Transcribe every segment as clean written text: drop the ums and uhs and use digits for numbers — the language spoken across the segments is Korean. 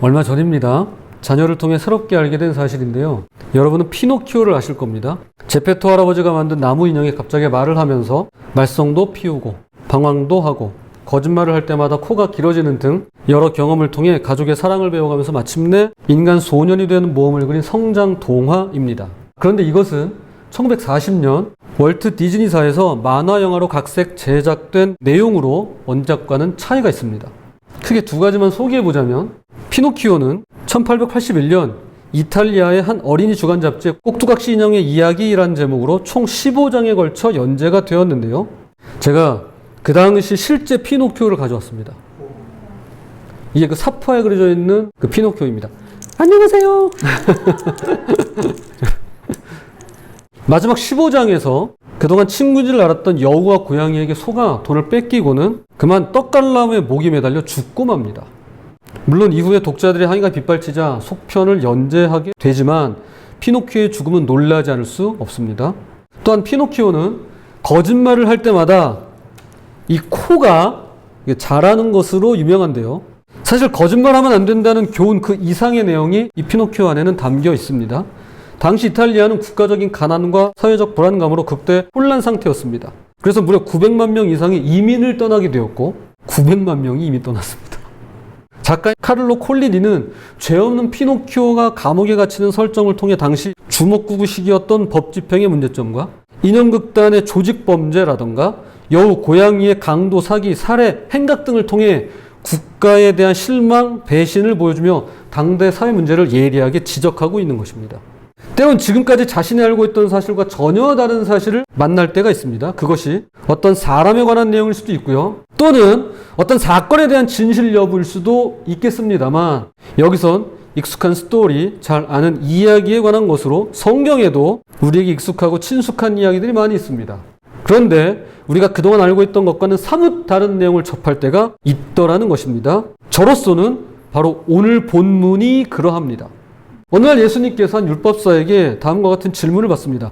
얼마 전입니다. 자녀를 통해 새롭게 알게 된 사실인데요. 여러분은 피노키오를 아실 겁니다. 제페토 할아버지가 만든 나무 인형이 갑자기 말을 하면서 말썽도 피우고 방황도 하고 거짓말을 할 때마다 코가 길어지는 등 여러 경험을 통해 가족의 사랑을 배워가면서 마침내 인간 소년이 되는 모험을 그린 성장 동화입니다. 그런데 이것은 1940년 월트 디즈니사에서 만화 영화로 각색 제작된 내용으로 원작과는 차이가 있습니다. 크게 두 가지만 소개해보자면, 피노키오는 1881년 이탈리아의 한 어린이 주간 잡지의 꼭두각시 인형의 이야기라는 제목으로 총 15장에 걸쳐 연재가 되었는데요. 제가 그 당시 실제 피노키오를 가져왔습니다. 이게 그 사파에 그려져 있는 그 피노키오입니다. 안녕하세요. 마지막 15장에서 그동안 친구인 줄 알았던 여우와 고양이에게 속아 돈을 뺏기고는 그만 떡갈나무에 목이 매달려 죽고 맙니다. 물론 이후에 독자들의 항의가 빗발치자 속편을 연재하게 되지만 피노키오의 죽음은 놀라지 않을 수 없습니다. 또한 피노키오는 거짓말을 할 때마다 이 코가 자라는 것으로 유명한데요. 사실 거짓말하면 안 된다는 교훈 그 이상의 내용이 이 피노키오 안에는 담겨 있습니다. 당시 이탈리아는 국가적인 가난과 사회적 불안감으로 극대 혼란 상태였습니다. 그래서 무려 900만 명 이상이 이민을 떠나게 되었고 900만 명이 이미 떠났습니다. 작가 카를로 콜리니는 죄 없는 피노키오가 감옥에 갇히는 설정을 통해 당시 주먹구구식이었던 법 집행의 문제점과 인형극단의 조직범죄라던가 여우, 고양이의 강도, 사기, 살해, 행각 등을 통해 국가에 대한 실망, 배신을 보여주며 당대 사회 문제를 예리하게 지적하고 있는 것입니다. 때론 지금까지 자신이 알고 있던 사실과 전혀 다른 사실을 만날 때가 있습니다. 그것이 어떤 사람에 관한 내용일 수도 있고요. 또는 어떤 사건에 대한 진실 여부일 수도 있겠습니다만 여기선 익숙한 스토리, 잘 아는 이야기에 관한 것으로 성경에도 우리에게 익숙하고 친숙한 이야기들이 많이 있습니다. 그런데 우리가 그동안 알고 있던 것과는 사뭇 다른 내용을 접할 때가 있더라는 것입니다. 저로서는 바로 오늘 본문이 그러합니다. 어느 날 예수님께서 한 율법사에게 다음과 같은 질문을 받습니다.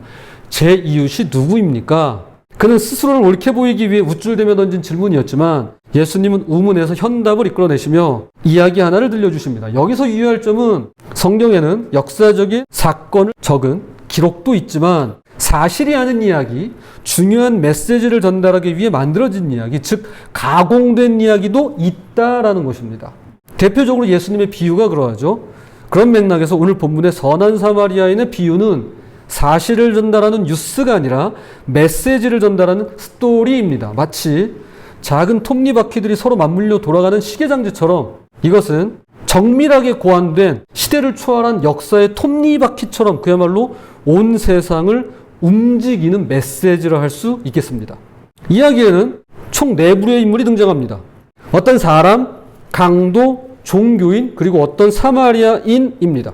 제 이웃이 누구입니까? 그는 스스로를 옳게 보이기 위해 우쭐대며 던진 질문이었지만 예수님은 우문에서 현답을 이끌어내시며 이야기 하나를 들려주십니다. 여기서 유의할 점은 성경에는 역사적인 사건을 적은 기록도 있지만 사실이 아닌 이야기, 중요한 메시지를 전달하기 위해 만들어진 이야기, 즉 가공된 이야기도 있다라는 것입니다. 대표적으로 예수님의 비유가 그러하죠. 그런 맥락에서 오늘 본문의 선한 사마리아인의 비유는 사실을 전달하는 뉴스가 아니라 메시지를 전달하는 스토리입니다. 마치 작은 톱니바퀴들이 서로 맞물려 돌아가는 시계장지처럼 이것은 정밀하게 고안된 시대를 초월한 역사의 톱니바퀴처럼 그야말로 온 세상을 움직이는 메시지라 할 수 있겠습니다. 이야기에는 총 4부류의 인물이 등장합니다. 어떤 사람, 강도, 종교인, 그리고 어떤 사마리아인입니다.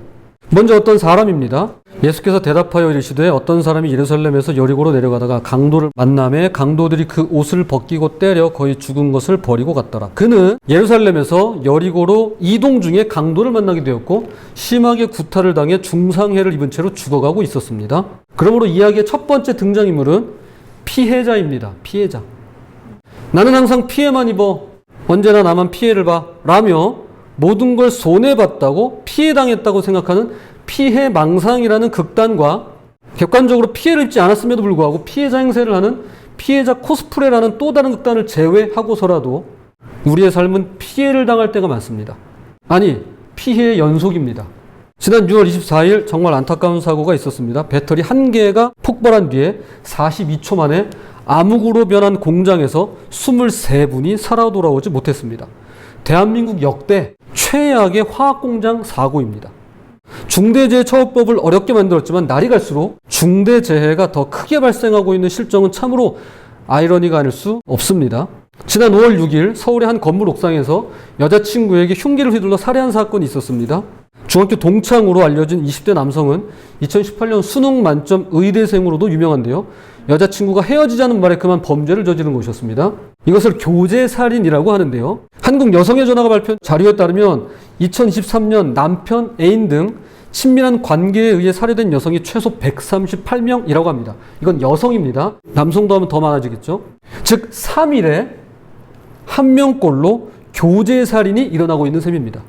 먼저 어떤 사람입니다. 예수께서 대답하여 이르시되 어떤 사람이 예루살렘에서 여리고로 내려가다가 강도를 만나매 강도들이 그 옷을 벗기고 때려 거의 죽은 것을 버리고 갔더라. 그는 예루살렘에서 여리고로 이동 중에 강도를 만나게 되었고 심하게 구타를 당해 중상해를 입은 채로 죽어가고 있었습니다. 그러므로 이야기의 첫 번째 등장인물은 피해자입니다. 피해자. 나는 항상 피해만 입어. 언제나 나만 피해를 봐. 라며 모든 걸 손해봤다고 피해당했다고 생각하는 피해망상이라는 극단과 객관적으로 피해를 입지 않았음에도 불구하고 피해자 행세를 하는 피해자 코스프레라는 또 다른 극단을 제외하고서라도 우리의 삶은 피해를 당할 때가 많습니다. 아니, 피해의 연속입니다. 지난 6월 24일 정말 안타까운 사고가 있었습니다. 배터리 한 개가 폭발한 뒤에 42초 만에 암흑으로 변한 공장에서 23분이 살아 돌아오지 못했습니다. 대한민국 역대 최악의 화학공장 사고입니다. 중대재해처벌법을 어렵게 만들었지만 날이 갈수록 중대재해가 더 크게 발생하고 있는 실정은 참으로 아이러니가 아닐 수 없습니다. 지난 5월 6일 서울의 한 건물 옥상에서 여자친구에게 흉기를 휘둘러 살해한 사건이 있었습니다. 중학교 동창으로 알려진 20대 남성은 2018년 수능 만점 의대생으로도 유명한데요. 여자친구가 헤어지자는 말에 그만 범죄를 저지른 것이었습니다. 이것을 교제살인이라고 하는데요. 한국 여성의 전화가 발표한 자료에 따르면 2023년 남편, 애인 등 친밀한 관계에 의해 살해된 여성이 최소 138명이라고 합니다. 이건 여성입니다. 남성도 하면 더 많아지겠죠. 즉 3일에 1명꼴로 교제살인이 일어나고 있는 셈입니다.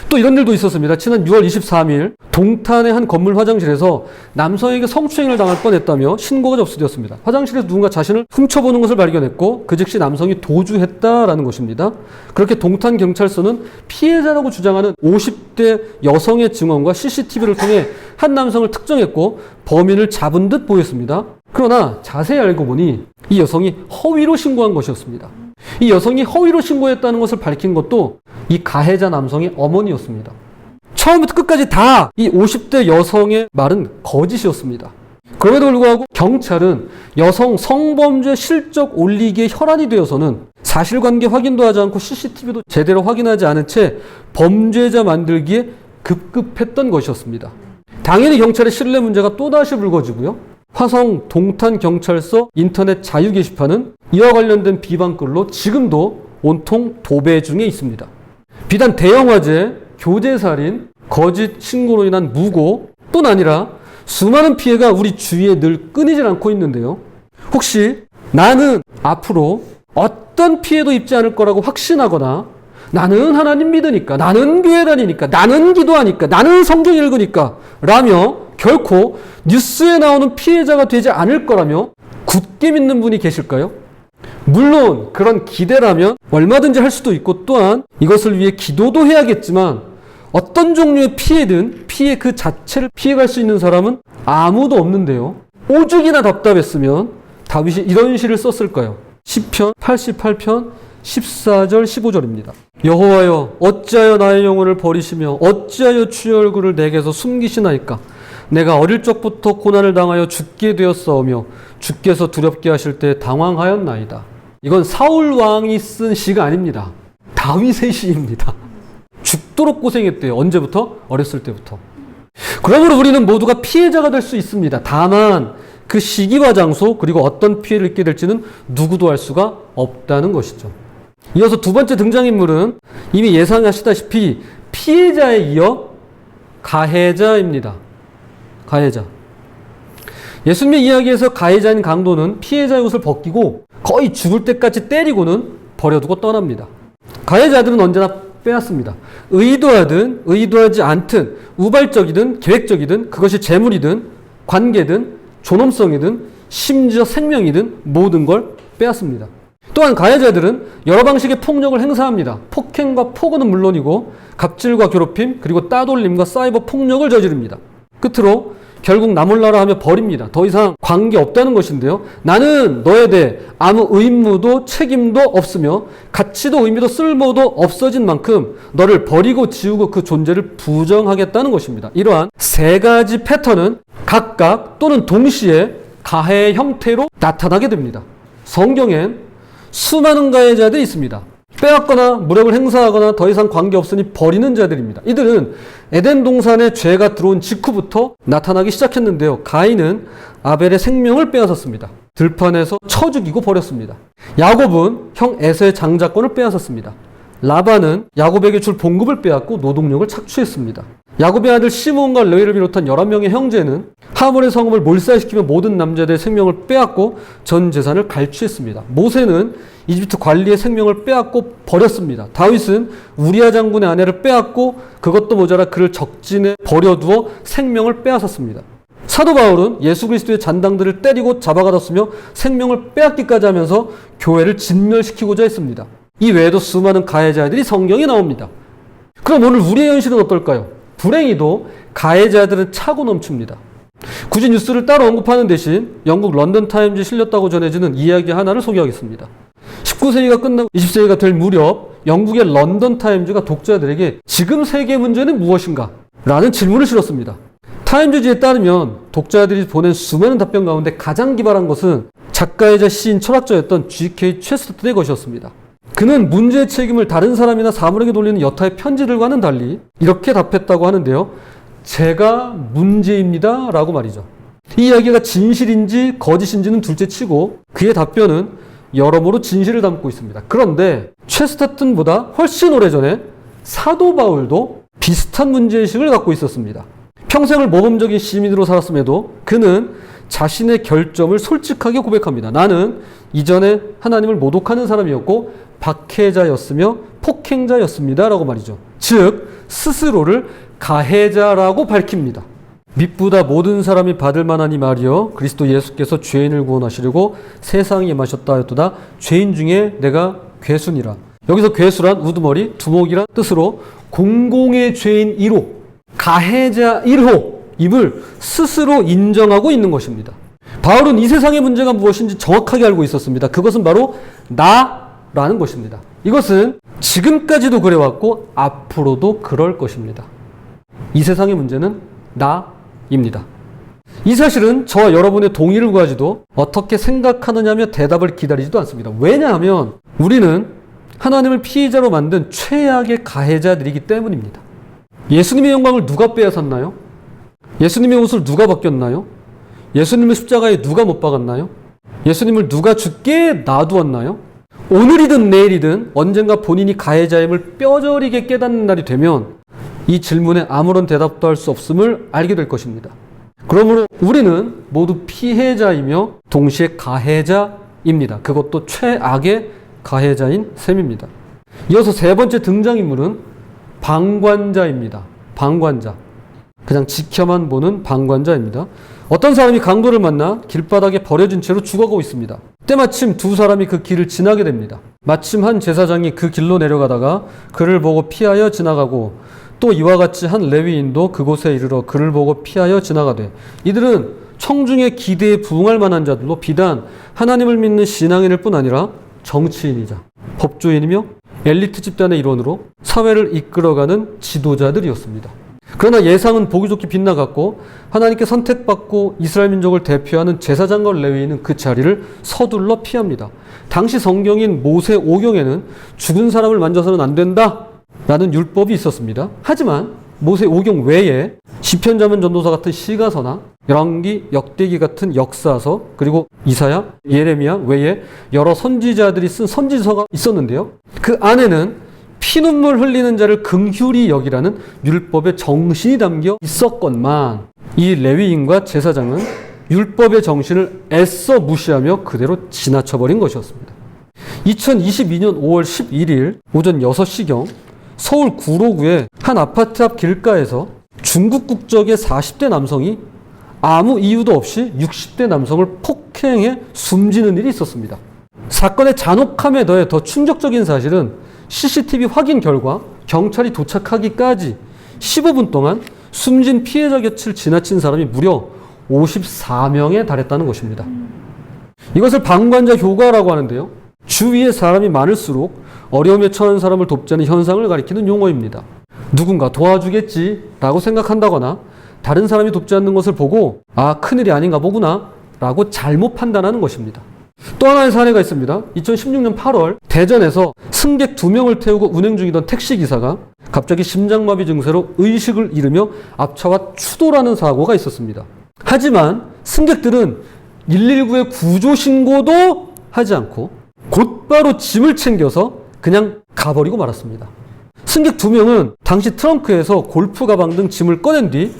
또 이런 일도 있었습니다. 지난 6월 23일 동탄의 한 건물 화장실에서 남성에게 성추행을 당할 뻔했다며 신고가 접수되었습니다. 화장실에서 누군가 자신을 훔쳐보는 것을 발견했고 그 즉시 남성이 도주했다라는 것입니다. 그렇게 동탄 경찰서는 피해자라고 주장하는 50대 여성의 증언과 CCTV를 통해 한 남성을 특정했고 범인을 잡은 듯 보였습니다. 그러나 자세히 알고 보니 이 여성이 허위로 신고한 것이었습니다. 이 여성이 허위로 신고했다는 것을 밝힌 것도 이 가해자 남성의 어머니였습니다. 처음부터 끝까지 다 이 50대 여성의 말은 거짓이었습니다. 그럼에도 불구하고 경찰은 여성 성범죄 실적 올리기에 혈안이 되어서는 사실관계 확인도 하지 않고 CCTV도 제대로 확인하지 않은 채 범죄자 만들기에 급급했던 것이었습니다. 당연히 경찰의 신뢰 문제가 또다시 불거지고요. 화성 동탄경찰서 인터넷 자유 게시판은 이와 관련된 비방글로 지금도 온통 도배 중에 있습니다. 비단 대형화재, 교제살인, 거짓 신고로 인한 무고 뿐 아니라 수많은 피해가 우리 주위에 늘 끊이질 않고 있는데요. 혹시 나는 앞으로 어떤 피해도 입지 않을 거라고 확신하거나 나는 하나님 믿으니까, 나는 교회 다니니까, 나는 기도하니까, 나는 성경 읽으니까 라며 결코 뉴스에 나오는 피해자가 되지 않을 거라며 굳게 믿는 분이 계실까요? 물론 그런 기대라면 얼마든지 할 수도 있고 또한 이것을 위해 기도도 해야겠지만 어떤 종류의 피해든 피해 그 자체를 피해갈 수 있는 사람은 아무도 없는데요. 오죽이나 답답했으면 다윗이 이런 시를 썼을까요? 시편 88편 14절 15절입니다. 여호와여 어찌하여 나의 영혼을 버리시며 어찌하여 주의 얼굴을 내게서 숨기시나이까. 내가 어릴 적부터 고난을 당하여 죽게 되었사오며 주께서 두렵게 하실 때 당황하였나이다. 이건 사울 왕이 쓴 시가 아닙니다. 다윗의 시입니다. 죽도록 고생했대요. 언제부터? 어렸을 때부터. 그러므로 우리는 모두가 피해자가 될 수 있습니다. 다만 그 시기와 장소 그리고 어떤 피해를 입게 될지는 누구도 알 수가 없다는 것이죠. 이어서 두 번째 등장인물은 이미 예상하시다시피 피해자에 이어 가해자입니다. 가해자. 예수님의 이야기에서 가해자인 강도는 피해자의 옷을 벗기고 거의 죽을 때까지 때리고는 버려두고 떠납니다. 가해자들은 언제나 빼앗습니다. 의도하든 의도하지 않든 우발적이든 계획적이든 그것이 재물이든 관계든 존엄성이든 심지어 생명이든 모든 걸 빼앗습니다. 또한 가해자들은 여러 방식의 폭력을 행사합니다. 폭행과 폭언은 물론이고 갑질과 괴롭힘 그리고 따돌림과 사이버 폭력을 저지릅니다. 끝으로 결국 나 몰라라 하며 버립니다. 더 이상 관계 없다는 것인데요. 나는 너에 대해 아무 의무도 책임도 없으며 가치도 의미도 쓸모도 없어진 만큼 너를 버리고 지우고 그 존재를 부정하겠다는 것입니다. 이러한 세 가지 패턴은 각각 또는 동시에 가해의 형태로 나타나게 됩니다. 성경엔 수많은 가해자들이 있습니다. 빼앗거나 무력을 행사하거나 더 이상 관계없으니 버리는 자들입니다. 이들은 에덴 동산에 죄가 들어온 직후부터 나타나기 시작했는데요. 가인은 아벨의 생명을 빼앗았습니다. 들판에서 쳐 죽이고 버렸습니다. 야곱은 형 에서의 장자권을 빼앗았습니다. 라반은 야곱에게 줄 봉급을 빼앗고 노동력을 착취했습니다. 야곱의 아들 시몬과 레위를 비롯한 11명의 형제는 하몰의 성읍을 몰살시키며 모든 남자들의 생명을 빼앗고 전 재산을 갈취했습니다. 모세는 이집트 관리의 생명을 빼앗고 버렸습니다. 다윗은 우리아 장군의 아내를 빼앗고 그것도 모자라 그를 적진에 버려두어 생명을 빼앗았습니다. 사도 바울은 예수 그리스도의 잔당들을 때리고 잡아가뒀으며 생명을 빼앗기까지 하면서 교회를 진멸시키고자 했습니다. 이 외에도 수많은 가해자들이 성경에 나옵니다. 그럼 오늘 우리의 현실은 어떨까요? 불행히도 가해자들은 차고 넘칩니다. 굳이 뉴스를 따로 언급하는 대신 영국 런던 타임즈에 실렸다고 전해지는 이야기 하나를 소개하겠습니다. 19세기가 끝나고 20세기가 될 무렵 영국의 런던 타임즈가 독자들에게 지금 세계 문제는 무엇인가? 라는 질문을 실었습니다. 타임즈지에 따르면 독자들이 보낸 수많은 답변 가운데 가장 기발한 것은 작가이자 시인 철학자였던 G.K. 체스터턴의 것이었습니다. 그는 문제의 책임을 다른 사람이나 사물에게 돌리는 여타의 편지들과는 달리 이렇게 답했다고 하는데요. 제가 문제입니다 라고 말이죠. 이 이야기가 진실인지 거짓인지는 둘째치고 그의 답변은 여러모로 진실을 담고 있습니다. 그런데 체스터턴보다 훨씬 오래전에 사도 바울도 비슷한 문제의식을 갖고 있었습니다. 평생을 모범적인 시민으로 살았음에도 그는 자신의 결점을 솔직하게 고백합니다. 나는 이전에 하나님을 모독하는 사람이었고 박해자였으며 폭행자였습니다 라고 말이죠. 즉 스스로를 가해자라고 밝힙니다. mit보다 모든 사람이 받을 만한 이 말이여 그리스도 예수께서 죄인을 구원하시려고 세상에 임하셨다 하였도다. 죄인 중에 내가 괴수니라. 여기서 괴수란 우두머리, 두목이란 뜻으로 공공의 죄인 1호, 가해자 1호임을 스스로 인정하고 있는 것입니다. 바울은 이 세상의 문제가 무엇인지 정확하게 알고 있었습니다. 그것은 바로 나라는 것입니다. 이것은 지금까지도 그래왔고 앞으로도 그럴 것입니다. 이 세상의 문제는 나입니다. 이 사실은 저와 여러분의 동의를 구하지도 어떻게 생각하느냐며 대답을 기다리지도 않습니다. 왜냐하면 우리는 하나님을 피해자로 만든 최악의 가해자들이기 때문입니다. 예수님의 영광을 누가 빼앗았나요? 예수님의 옷을 누가 벗겼나요? 예수님을 십자가에 누가 못 박았나요? 예수님을 누가 죽게 놔두었나요? 오늘이든 내일이든 언젠가 본인이 가해자임을 뼈저리게 깨닫는 날이 되면 이 질문에 아무런 대답도 할 수 없음을 알게 될 것입니다. 그러므로 우리는 모두 피해자이며 동시에 가해자입니다. 그것도 최악의 가해자인 셈입니다. 이어서 세 번째 등장인물은 방관자입니다. 방관자. 그냥 지켜만 보는 방관자입니다. 어떤 사람이 강도를 만나 길바닥에 버려진 채로 죽어가고 있습니다. 때마침 두 사람이 그 길을 지나게 됩니다. 마침 한 제사장이 그 길로 내려가다가 그를 보고 피하여 지나가고 또 이와 같이 한 레위인도 그곳에 이르러 그를 보고 피하여 지나가되 이들은 청중의 기대에 부응할 만한 자들로 비단 하나님을 믿는 신앙인일 뿐 아니라 정치인이자 법조인이며 엘리트 집단의 일원으로 사회를 이끌어가는 지도자들이었습니다. 그러나 예상은 보기 좋게 빗나갔고 하나님께 선택받고 이스라엘 민족을 대표하는 제사장과 레위인은 그 자리를 서둘러 피합니다. 당시 성경인 모세 오경에는 죽은 사람을 만져서는 안 된다 라는 율법이 있었습니다. 하지만 모세 오경 외에 시편 잠언 전도서 같은 시가서나 열왕기 역대기 같은 역사서 그리고 이사야 예레미야 외에 여러 선지자들이 쓴 선지서가 있었는데요. 그 안에는 피눈물 흘리는 자를 긍휼히 여기라는 율법의 정신이 담겨 있었건만 이 레위인과 제사장은 율법의 정신을 애써 무시하며 그대로 지나쳐버린 것이었습니다. 2022년 5월 11일 오전 6시경 서울 구로구의 한 아파트 앞 길가에서 중국 국적의 40대 남성이 아무 이유도 없이 60대 남성을 폭행해 숨지는 일이 있었습니다. 사건의 잔혹함에 더해 더 충격적인 사실은 CCTV 확인 결과 경찰이 도착하기까지 15분 동안 숨진 피해자 곁을 지나친 사람이 무려 54명에 달했다는 것입니다. 이것을 방관자 효과라고 하는데요. 주위에 사람이 많을수록 어려움에 처한 사람을 돕자는 현상을 가리키는 용어입니다. 누군가 도와주겠지라고 생각한다거나 다른 사람이 돕지 않는 것을 보고 아, 큰일이 아닌가 보구나 라고 잘못 판단하는 것입니다. 또 하나의 사례가 있습니다. 2016년 8월 대전에서 승객 2명을 태우고 운행 중이던 택시기사가 갑자기 심장마비 증세로 의식을 잃으며 앞차와 추돌하는 사고가 있었습니다. 하지만 승객들은 119에 구조신고도 하지 않고 곧바로 짐을 챙겨서 그냥 가버리고 말았습니다. 승객 2명은 당시 트렁크에서 골프 가방 등 짐을 꺼낸 뒤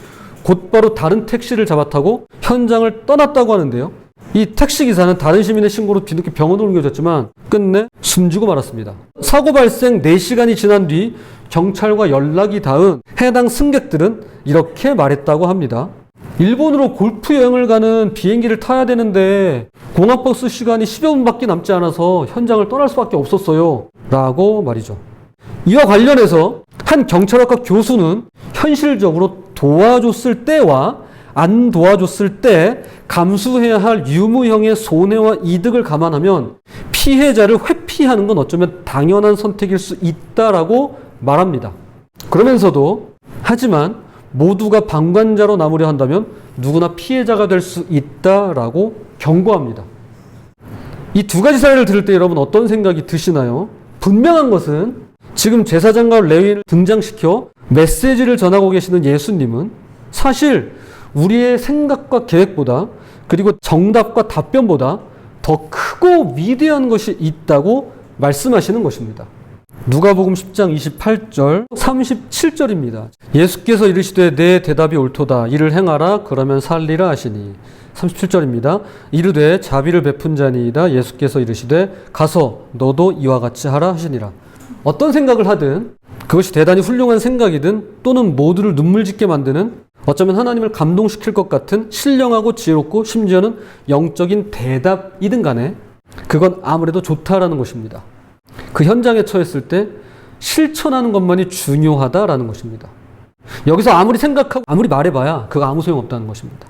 곧바로 다른 택시를 잡아타고 현장을 떠났다고 하는데요. 이 택시기사는 다른 시민의 신고로 뒤늦게 병원으로 옮겨졌지만 끝내 숨지고 말았습니다. 사고 발생 4시간이 지난 뒤 경찰과 연락이 닿은 해당 승객들은 이렇게 말했다고 합니다. 일본으로 골프 여행을 가는 비행기를 타야 되는데 공항버스 시간이 10여 분밖에 남지 않아서 현장을 떠날 수밖에 없었어요 라고 말이죠. 이와 관련해서 한 경찰학과 교수는 현실적으로 도와줬을 때와 안 도와줬을 때 감수해야 할 유무형의 손해와 이득을 감안하면 피해자를 회피하는 건 어쩌면 당연한 선택일 수 있다라고 말합니다. 그러면서도 하지만 모두가 방관자로 남으려 한다면 누구나 피해자가 될 수 있다라고 경고합니다. 이 두 가지 사례를 들을 때 여러분 어떤 생각이 드시나요? 분명한 것은 지금 제사장과 레위인을 등장시켜 메시지를 전하고 계시는 예수님은 사실 우리의 생각과 계획보다 그리고 정답과 답변보다 더 크고 위대한 것이 있다고 말씀하시는 것입니다. 누가복음 10장 28절 37절입니다. 예수께서 이르시되 내 대답이 옳도다. 이를 행하라 그러면 살리라 하시니 37절입니다. 이르되 자비를 베푼 자니이다. 예수께서 이르시되 가서 너도 이와 같이 하라 하시니라. 어떤 생각을 하든 그것이 대단히 훌륭한 생각이든 또는 모두를 눈물 짓게 만드는 어쩌면 하나님을 감동시킬 것 같은 신령하고 지혜롭고 심지어는 영적인 대답이든 간에 그건 아무래도 좋다라는 것입니다. 그 현장에 처했을 때 실천하는 것만이 중요하다라는 것입니다. 여기서 아무리 생각하고 아무리 말해봐야 그거 아무 소용없다는 것입니다.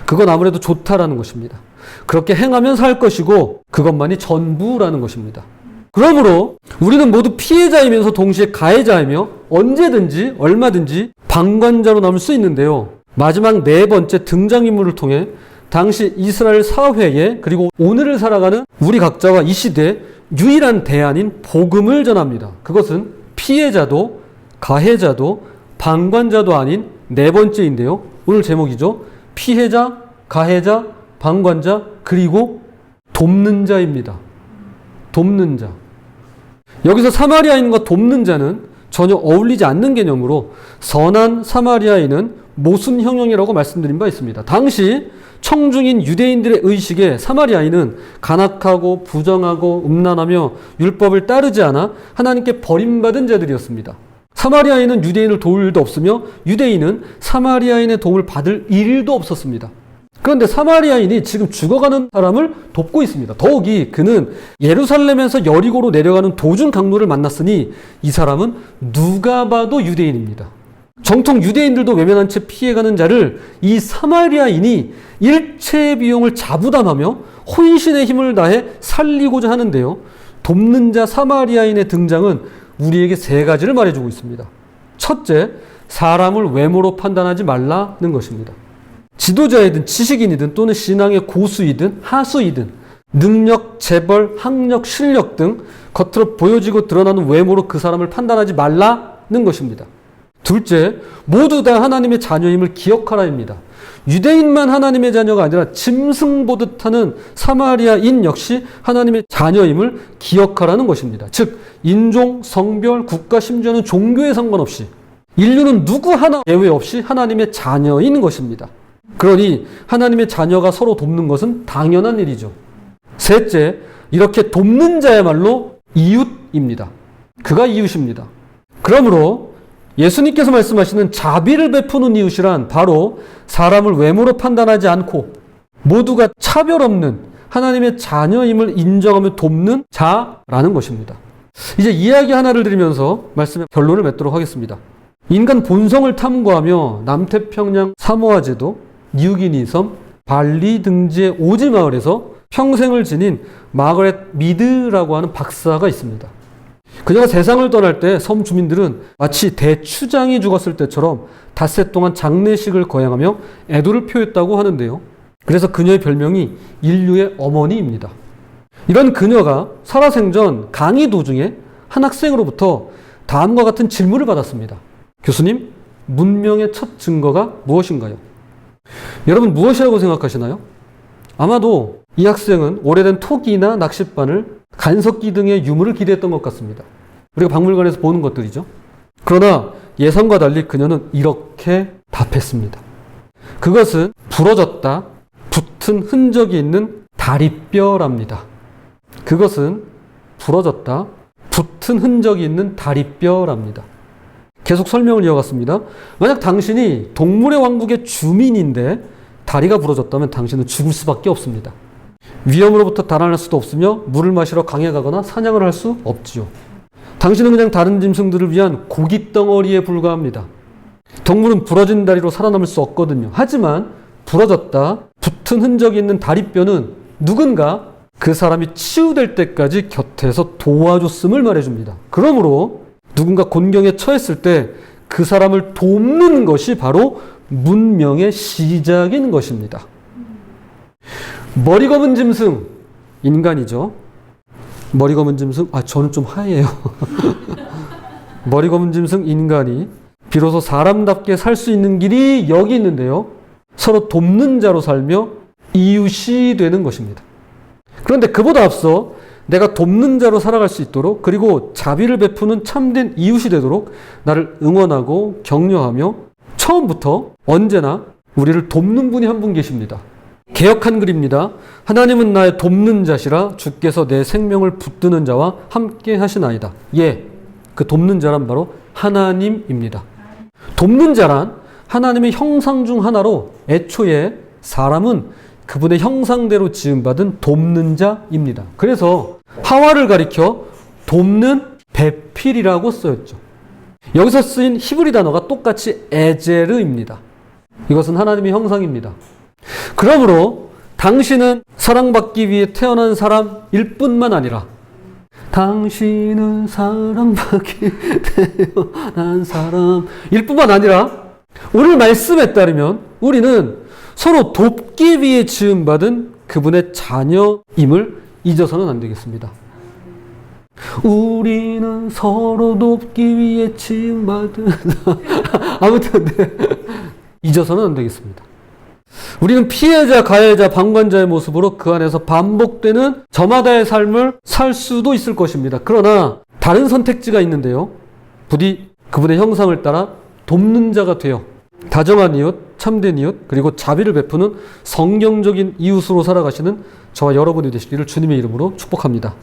그건 아무래도 좋다라는 것입니다. 그렇게 행하면 살 것이고 그것만이 전부라는 것입니다. 그러므로 우리는 모두 피해자이면서 동시에 가해자이며 언제든지 얼마든지 방관자로 남을 수 있는데요. 마지막 네 번째 등장인물을 통해 당시 이스라엘 사회에 그리고 오늘을 살아가는 우리 각자와 이 시대에 유일한 대안인 복음을 전합니다. 그것은 피해자도 가해자도 방관자도 아닌 네 번째인데요. 오늘 제목이죠. 피해자, 가해자, 방관자, 그리고 돕는 자입니다. 돕는 자. 여기서 사마리아인과 돕는 자는 전혀 어울리지 않는 개념으로 선한 사마리아인은 모순 형용이라고 말씀드린 바 있습니다. 당시 청중인 유대인들의 의식에 사마리아인은 간악하고 부정하고 음란하며 율법을 따르지 않아 하나님께 버림받은 자들이었습니다. 사마리아인은 유대인을 도울 일도 없으며 유대인은 사마리아인의 도움을 받을 일도 없었습니다. 그런데 사마리아인이 지금 죽어가는 사람을 돕고 있습니다. 더욱이 그는 예루살렘에서 여리고로 내려가는 도중 강로를 만났으니 이 사람은 누가 봐도 유대인입니다. 정통 유대인들도 외면한 채 피해가는 자를 이 사마리아인이 일체의 비용을 자부담하며 혼신의 힘을 다해 살리고자 하는데요. 돕는 자 사마리아인의 등장은 우리에게 세 가지를 말해주고 있습니다. 첫째, 사람을 외모로 판단하지 말라는 것입니다. 지도자이든 지식인이든 또는 신앙의 고수이든 하수이든 능력, 재벌, 학력, 실력 등 겉으로 보여지고 드러나는 외모로 그 사람을 판단하지 말라는 것입니다. 둘째, 모두 다 하나님의 자녀임을 기억하라입니다. 유대인만 하나님의 자녀가 아니라 짐승 보듯 하는 사마리아인 역시 하나님의 자녀임을 기억하라는 것입니다. 즉 인종, 성별, 국가, 심지어는 종교에 상관없이 인류는 누구 하나 예외 없이 하나님의 자녀인 것입니다. 그러니 하나님의 자녀가 서로 돕는 것은 당연한 일이죠. 셋째, 이렇게 돕는 자야말로 이웃입니다. 그가 이웃입니다. 그러므로 예수님께서 말씀하시는 자비를 베푸는 이웃이란 바로 사람을 외모로 판단하지 않고 모두가 차별 없는 하나님의 자녀임을 인정하며 돕는 자라는 것입니다. 이제 이야기 하나를 드리면서 말씀의 결론을 맺도록 하겠습니다. 인간 본성을 탐구하며 남태평양 사모아 제도, 뉴기니 섬, 발리 등지의 오지 마을에서 평생을 지닌 마거렛 미드라고 하는 박사가 있습니다. 그녀가 세상을 떠날 때 섬 주민들은 마치 대추장이 죽었을 때처럼 닷새 동안 장례식을 거행하며 애도를 표했다고 하는데요. 그래서 그녀의 별명이 인류의 어머니입니다. 이런 그녀가 살아생전 강의 도중에 한 학생으로부터 다음과 같은 질문을 받았습니다. 교수님, 문명의 첫 증거가 무엇인가요? 여러분 무엇이라고 생각하시나요? 아마도 이 학생은 오래된 토기나 낚싯바늘, 간석기 등의 유물을 기대했던 것 같습니다. 우리가 박물관에서 보는 것들이죠. 그러나 예상과 달리 그녀는 이렇게 답했습니다. 그것은 부러졌다, 붙은 흔적이 있는 다리뼈랍니다. 그것은 부러졌다, 붙은 흔적이 있는 다리뼈랍니다. 계속 설명을 이어갔습니다. 만약 당신이 동물의 왕국의 주민인데 다리가 부러졌다면 당신은 죽을 수밖에 없습니다. 위험으로부터 달아날 수도 없으며 물을 마시러 강에 가거나 사냥을 할 수 없지요. 당신은 그냥 다른 짐승들을 위한 고깃덩어리에 불과합니다. 동물은 부러진 다리로 살아남을 수 없거든요. 하지만 부러졌다, 붙은 흔적이 있는 다리뼈는 누군가 그 사람이 치유될 때까지 곁에서 도와줬음을 말해줍니다. 그러므로 누군가 곤경에 처했을 때 그 사람을 돕는 것이 바로 문명의 시작인 것입니다. 머리 검은 짐승, 인간이죠. 머리 검은 짐승, 저는 좀 하얘요. 머리 검은 짐승, 인간이 비로소 사람답게 살 수 있는 길이 여기 있는데요. 서로 돕는 자로 살며 이웃이 되는 것입니다. 그런데 그보다 앞서 내가 돕는 자로 살아갈 수 있도록 그리고 자비를 베푸는 참된 이웃이 되도록 나를 응원하고 격려하며 처음부터 언제나 우리를 돕는 분이 한 분 계십니다. 개역 한글입니다. 하나님은 나의 돕는 자시라 주께서 내 생명을 붙드는 자와 함께 하시나이다. 예, 그 돕는 자란 바로 하나님입니다. 돕는 자란 하나님의 형상 중 하나로 애초에 사람은 그분의 형상대로 지음받은 돕는 자입니다. 그래서 하와를 가리켜 돕는 배필이라고 쓰였죠. 여기서 쓰인 히브리 단어가 똑같이 에제르입니다. 이것은 하나님의 형상입니다. 그러므로 당신은 사랑받기 위해 태어난 사람일 뿐만 아니라 당신은 사랑받기 태어난 사람일 뿐만 아니라 오늘 말씀에 따르면 우리는 서로 돕기 위해 지음받은 그분의 자녀임을 잊어서는 안 되겠습니다. 우리는 서로 돕기 위해 지음받은 아무튼 네. 잊어서는 안 되겠습니다. 우리는 피해자, 가해자, 방관자의 모습으로 그 안에서 반복되는 저마다의 삶을 살 수도 있을 것입니다. 그러나 다른 선택지가 있는데요. 부디 그분의 형상을 따라 돕는 자가 되어 다정한 이웃, 참된 이웃, 그리고 자비를 베푸는 성경적인 이웃으로 살아가시는 저와 여러분이 되시기를 주님의 이름으로 축복합니다.